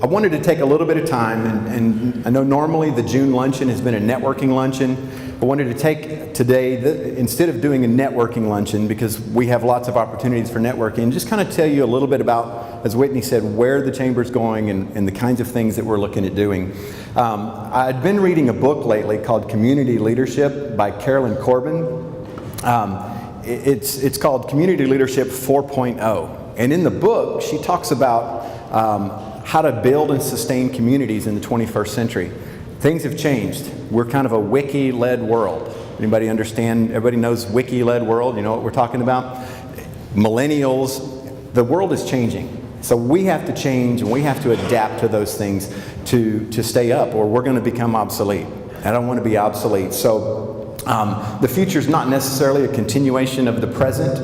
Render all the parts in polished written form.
I wanted to take a little bit of time, and I know normally the June luncheon has been a networking luncheon. I wanted to take today, instead of doing a networking luncheon, because we have lots of opportunities for networking, just kind of tell you a little bit about, as Whitney said, where the Chamber's going and the kinds of things that we're looking at doing. I'd been reading a book lately called Community Leadership by Carolyn Corbin. It's called Community Leadership 4.0. And in the book, she talks about how to build and sustain communities in the 21st century. Things have changed. We're kind of a wiki-led world. Anybody understand? Everybody knows wiki-led world? You know what we're talking about? Millennials. The world is changing. So we have to change and we have to adapt to those things to stay up, or we're going to become obsolete. I don't want to be obsolete. So the future is not necessarily a continuation of the present.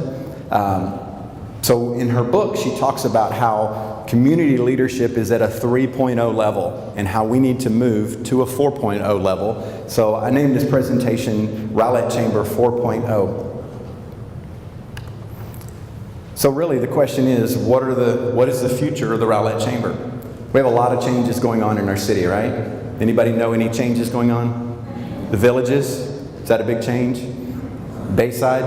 So in her book, she talks about how community leadership is at a 3.0 level and how we need to move to a 4.0 level. So I named this presentation Rowlett Chamber 4.0. So really the question is, what is the future of the Rowlett Chamber? We have a lot of changes going on in our city, right? Anybody know any changes going on? The Villages, is that a big change? Bayside,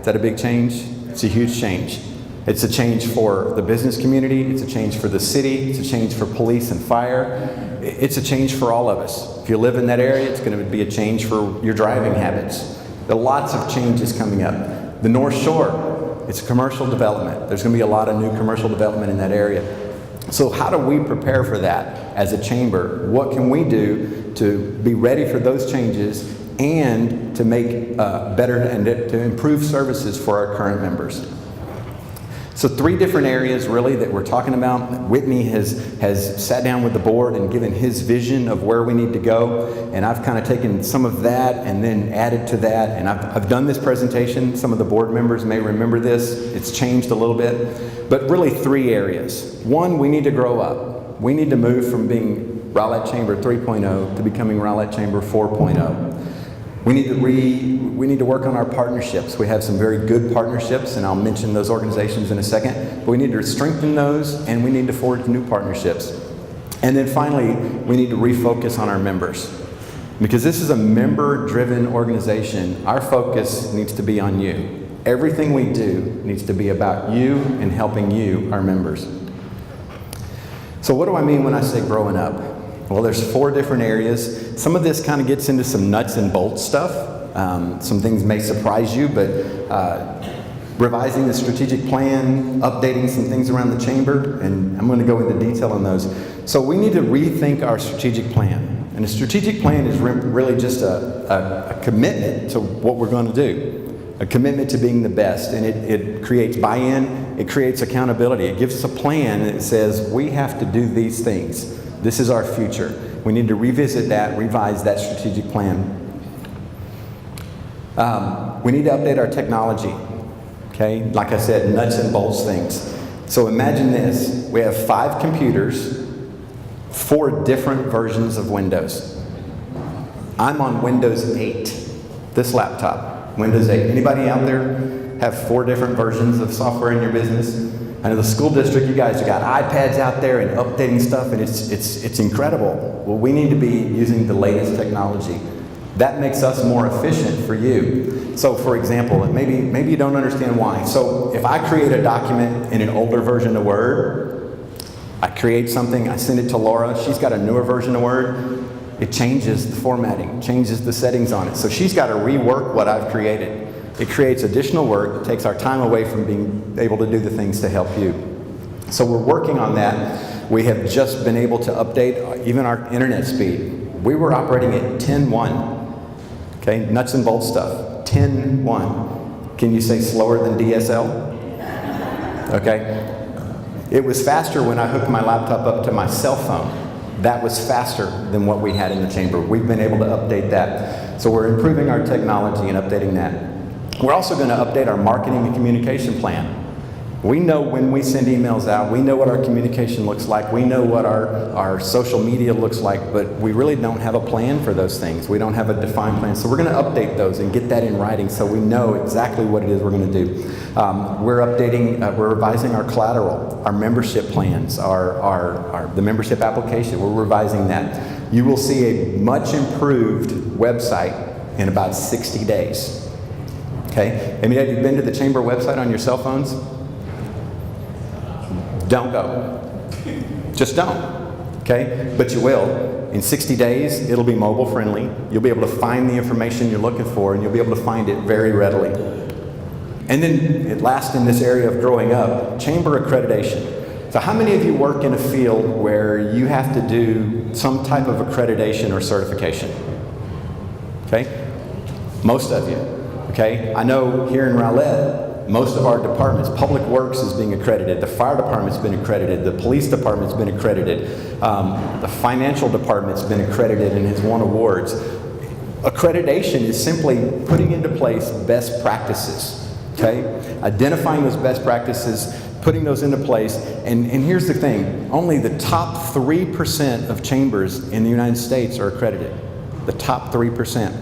is that a big change? It's a huge change. It's a change for the business community, it's a change for the city, it's a change for police and fire. It's a change for all of us. If you live in that area, it's going to be a change for your driving habits. There are lots of changes coming up. The North Shore, it's commercial development. There's going to be a lot of new commercial development in that area. So how do we prepare for that as a chamber? What can we do to be ready for those changes and to make better and to improve services for our current members? So 3 different areas really that we're talking about. Whitney has sat down with the board and given his vision of where we need to go, and I've kind of taken some of that and then added to that, and I've done this presentation. Some of the board members may remember this. It's changed a little bit, but really 3 areas. 1, we need to grow up. We need to move from being Rowlett Chamber 3.0 to becoming Rowlett Chamber 4.0. We need to work on our partnerships. We have some very good partnerships, and I'll mention those organizations in a second. But we need to strengthen those, and we need to forge new partnerships. And then finally, we need to refocus on our members. Because this is a member-driven organization, our focus needs to be on you. Everything we do needs to be about you and helping you, our members. So what do I mean when I say growing up? Well, there's 4 different areas. Some of this kind of gets into some nuts and bolts stuff. Some things may surprise you, but revising the strategic plan, updating some things around the chamber, and I'm going to go into detail on those. So we need to rethink our strategic plan. And a strategic plan is really just a commitment to what we're going to do, a commitment to being the best. And it creates buy-in, it creates accountability. It gives us a plan that says we have to do these things. This is our future. We need to revisit that, revise that strategic plan. We need to update our technology. Okay, like I said, nuts and bolts things. So imagine this. We have 5 computers, 4 different versions of Windows. I'm on Windows 8, this laptop, Windows 8. Anybody out there have 4 different versions of software in your business? I know the school district, you guys have got iPads out there and updating stuff, and it's incredible. Well, we need to be using the latest technology. That makes us more efficient for you. So for example, maybe you don't understand why. So if I create a document in an older version of Word, I create something, I send it to Laura, she's got a newer version of Word, it changes the formatting, changes the settings on it. So she's got to rework what I've created. It creates additional work, it takes our time away from being able to do the things to help you. So we're working on that. We have just been able to update even our internet speed. We were operating at 10.1. Okay, nuts and bolts stuff, 10.1. Can you say slower than DSL? Okay. It was faster when I hooked my laptop up to my cell phone. That was faster than what we had in the chamber. We've been able to update that. So we're improving our technology and updating that. We're also going to update our marketing and communication plan. We know when we send emails out, we know what our communication looks like, we know what our social media looks like, but we really don't have a plan for those things. We don't have a defined plan. So we're going to update those and get that in writing so we know exactly what it is we're going to do. We're revising our collateral, our membership plans, the membership application. We're revising that. You will see a much improved website in about 60 days. Okay? I mean, have you been to the Chamber website on your cell phones? Don't go. Just don't. Okay? But you will. In 60 days, it'll be mobile friendly. You'll be able to find the information you're looking for, and you'll be able to find it very readily. And then, at last in this area of growing up, Chamber accreditation. So how many of you work in a field where you have to do some type of accreditation or certification? Okay? Most of you. Okay? I know here in Rowlett, most of our departments, Public Works is being accredited, the fire department's been accredited, the police department's been accredited, the financial department's been accredited and has won awards. Accreditation is simply putting into place best practices, okay? Identifying those best practices, putting those into place, and here's the thing, only the top 3% of chambers in the United States are accredited. The top 3%.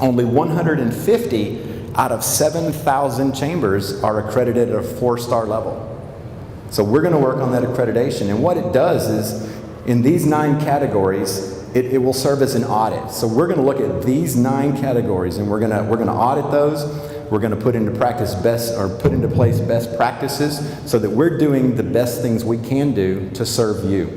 Only 150 out of 7,000 chambers are accredited at a 4-star level. So we're going to work on that accreditation. And what it does is, in these 9 categories, it will serve as an audit. So we're going to look at these 9 categories, and we're going to audit those. We're going to put into place best practices so that we're doing the best things we can do to serve you.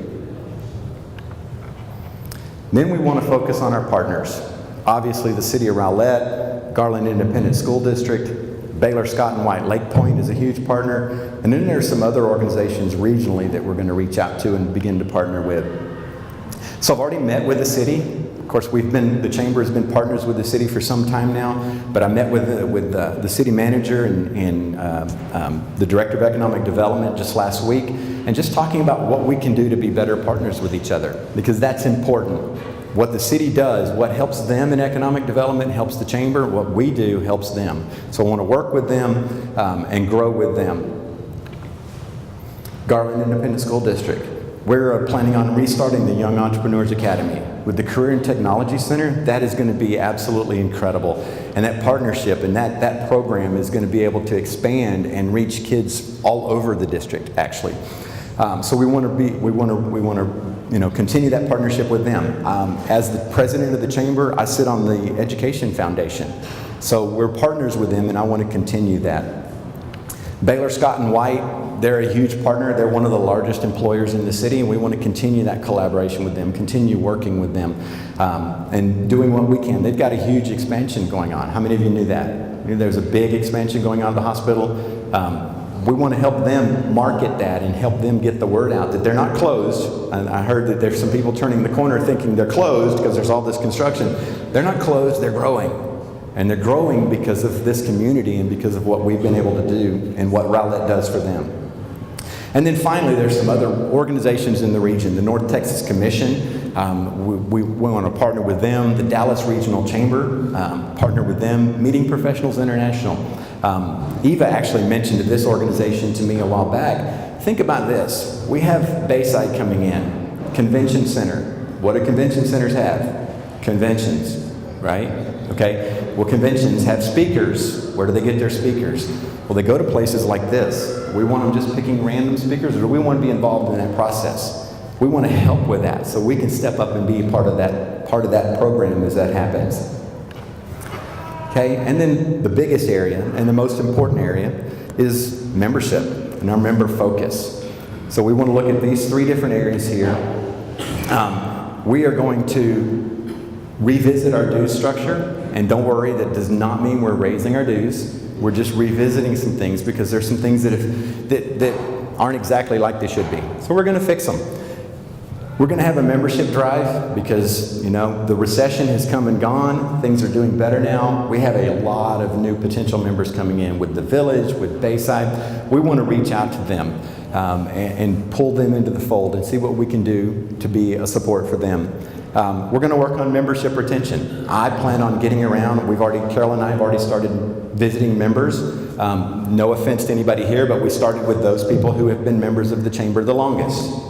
Then we want to focus on our partners. Obviously, the City of Rowlett, Garland Independent School District, Baylor Scott and White Lake Point is a huge partner, and then there's some other organizations regionally that we're going to reach out to and begin to partner with. So I've already met with the city. Of course, the Chamber has been partners with the city for some time now, but I met with the city manager and the Director of Economic Development just last week, and just talking about what we can do to be better partners with each other, because that's important. What the city does, what helps them in economic development helps the Chamber. What we do helps them. So I want to work with them and grow with them. Garland Independent School District. We're planning on restarting the Young Entrepreneurs Academy. With the Career and Technology Center, that is going to be absolutely incredible. And that partnership and that program is going to be able to expand and reach kids all over the district, actually. So we want to continue that partnership with them. As the president of the Chamber, I sit on the Education Foundation. So we're partners with them, and I want to continue that. Baylor Scott and White, they're a huge partner. They're one of the largest employers in the city, and we want to continue that collaboration with them, continue working with them, and doing what we can. They've got a huge expansion going on. How many of you knew that? There's a big expansion going on at the hospital. We want to help them market that and help them get the word out that they're not closed. And I heard that there's some people turning the corner thinking they're closed because there's all this construction. They're not closed, they're growing. And they're growing because of this community and because of what we've been able to do and what Rowlett does for them. And then finally, there's some other organizations in the region. The North Texas Commission, we want to partner with them. The Dallas Regional Chamber, partner with them. Meeting Professionals International. Eva actually mentioned this organization to me a while back. Think about this. We have Bayside coming in. Convention Center. What do convention centers have? Conventions, right? Okay. Well, conventions have speakers. Where do they get their speakers? Well, they go to places like this. We want them just picking random speakers, or do we want to be involved in that process? We want to help with that so we can step up and be part of that program as that happens. Okay, and then the biggest area and the most important area is membership and our member focus. So we want to look at these 3 different areas here. We are going to revisit our dues structure, and don't worry, that does not mean we're raising our dues. We're just revisiting some things because there's some things that aren't exactly like they should be. So we're going to fix them. We're going to have a membership drive because, the recession has come and gone. Things are doing better now. We have a lot of new potential members coming in with the Village, with Bayside. We want to reach out to them and pull them into the fold and see what we can do to be a support for them. We're going to work on membership retention. I plan on getting around. Carol and I have already started visiting members No offense to anybody here, but we started with those people who have been members of the chamber the longest.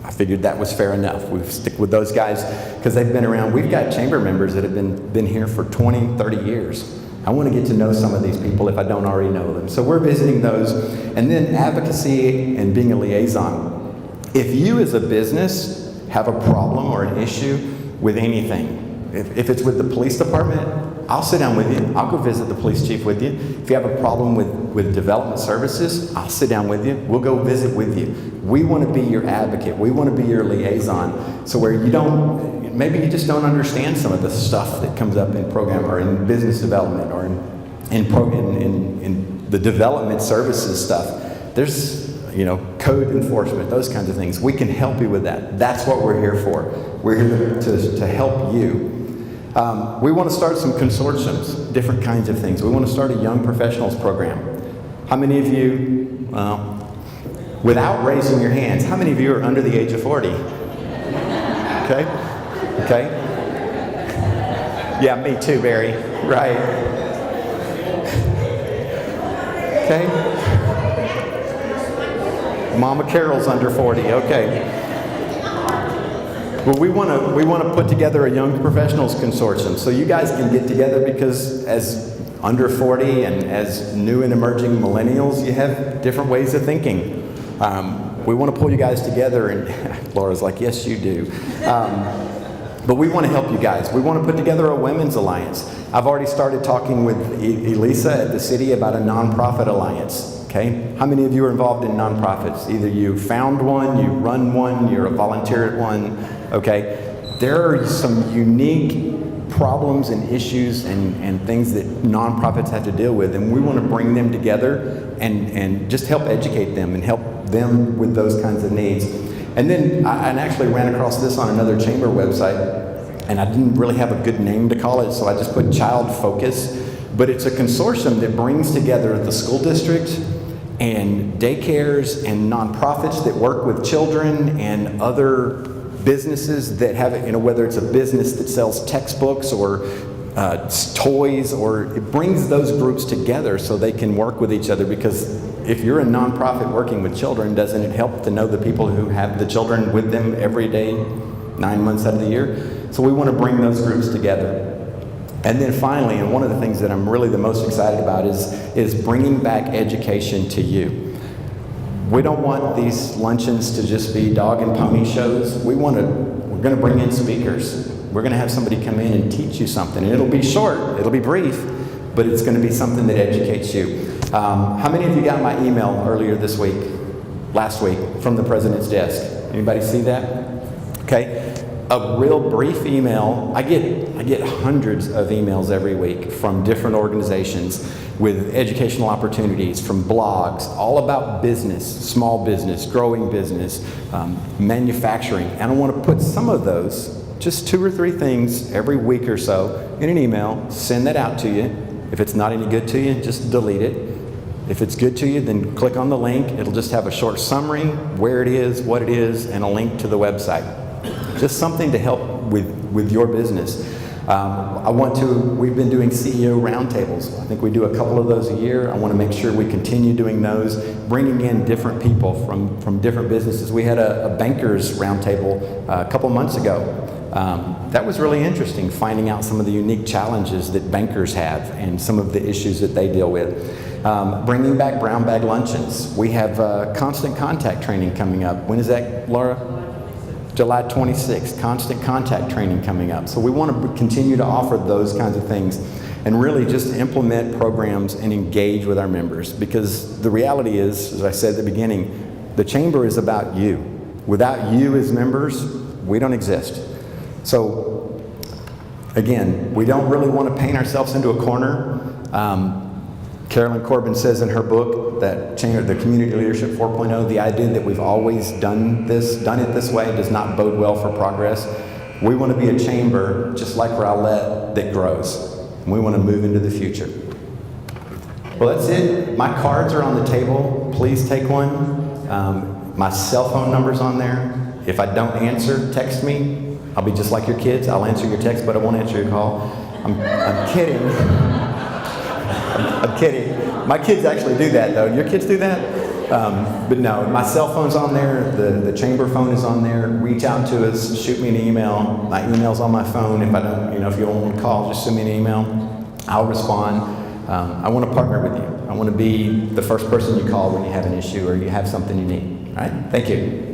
I figured that was fair enough. We stick with those guys because they've been around. We've got chamber members that have been here for 20, 30 years. I want to get to know some of these people if I don't already know them. So we're visiting those. And then advocacy and being a liaison. If you as a business have a problem or an issue with anything, if it's with the police department, I'll sit down with you. I'll go visit the police chief with you. If you have a problem with development services, I'll sit down with you. We'll go visit with you. We want to be your advocate. We want to be your liaison. So where you don't, maybe you just don't understand some of the stuff that comes up in program or in business development or in the development services stuff. There's, code enforcement, those kinds of things. We can help you with that. That's what we're here for. We're here to help you. We want to start some consortiums, different kinds of things. We want to start a young professionals program. How many of you, without raising your hands, how many of you are under the age of 40? Okay? Yeah, me too, Barry. Right. Okay? Mama Carol's under 40. Okay. Well, we want to put together a young professionals consortium so you guys can get together, because as under 40 and as new and emerging millennials, you have different ways of thinking. We want to pull you guys together, and Laura's like, yes, you do. But we want to help you guys. We want to put together a women's alliance. I've already started talking with Elisa at the city about a nonprofit alliance. Okay? How many of you are involved in nonprofits? Either you found one, you run one, you're a volunteer at one. Okay? There are some unique problems and issues and things that nonprofits have to deal with, and we want to bring them together and just help educate them and help them with those kinds of needs. And then I actually ran across this on another chamber website, and I didn't really have a good name to call it, so I just put Child Focus. But it's a consortium that brings together the school district and daycares and nonprofits that work with children and other businesses that have, whether it's a business that sells textbooks or toys, or it brings those groups together so they can work with each other. Because if you're a nonprofit working with children, doesn't it help to know the people who have the children with them every day, 9 months out of the year? So we want to bring those groups together. And then finally, and one of the things that I'm really the most excited about is bringing back education to you. We don't want these luncheons to just be dog and pony shows. We're going to bring in speakers. We're going to have somebody come in and teach you something. And it'll be short, it'll be brief, but it's going to be something that educates you. How many of you got my email earlier this week, last week, from the president's desk? Anybody see that? Okay. A real brief email. I get hundreds of emails every week from different organizations with educational opportunities, from blogs, all about business, small business, growing business, manufacturing. And I want to put some of those, just 2 or 3 things every week or so, in an email, send that out to you. If it's not any good to you, just delete it. If it's good to you, then click on the link. It'll just have a short summary, where it is, what it is, and a link to the website. Just something to help with your business. We've been doing CEO roundtables. I think we do a couple of those a year. I want to make sure we continue doing those, bringing in different people from different businesses. We had a bankers roundtable a couple months ago. That was really interesting, finding out some of the unique challenges that bankers have and some of the issues that they deal with. Bringing back brown bag luncheons. We have constant contact training coming up. When is that, Laura? July 26th, constant contact training coming up. So we want to continue to offer those kinds of things and really just implement programs and engage with our members, because the reality is, as I said at the beginning, the chamber is about you. Without you as members, we don't exist. So again, we don't really want to paint ourselves into a corner. Carolyn Corbin says in her book that the Community Leadership 4.0, the idea that we've always done it this way does not bode well for progress. We want to be a chamber, just like Rowlett, that grows. And we want to move into the future. Well, that's it. My cards are on the table. Please take one. My cell phone number's on there. If I don't answer, text me. I'll be just like your kids. I'll answer your text, but I won't answer your call. I'm kidding. I'm kidding. My kids actually do that, though. Your kids do that? But no, my cell phone's on there. The chamber phone is on there. Reach out to us. Shoot me an email. My email's on my phone. If I don't, if you don't want to call, just send me an email. I'll respond. I want to partner with you. I want to be the first person you call when you have an issue or you have something you need. All right? Thank you.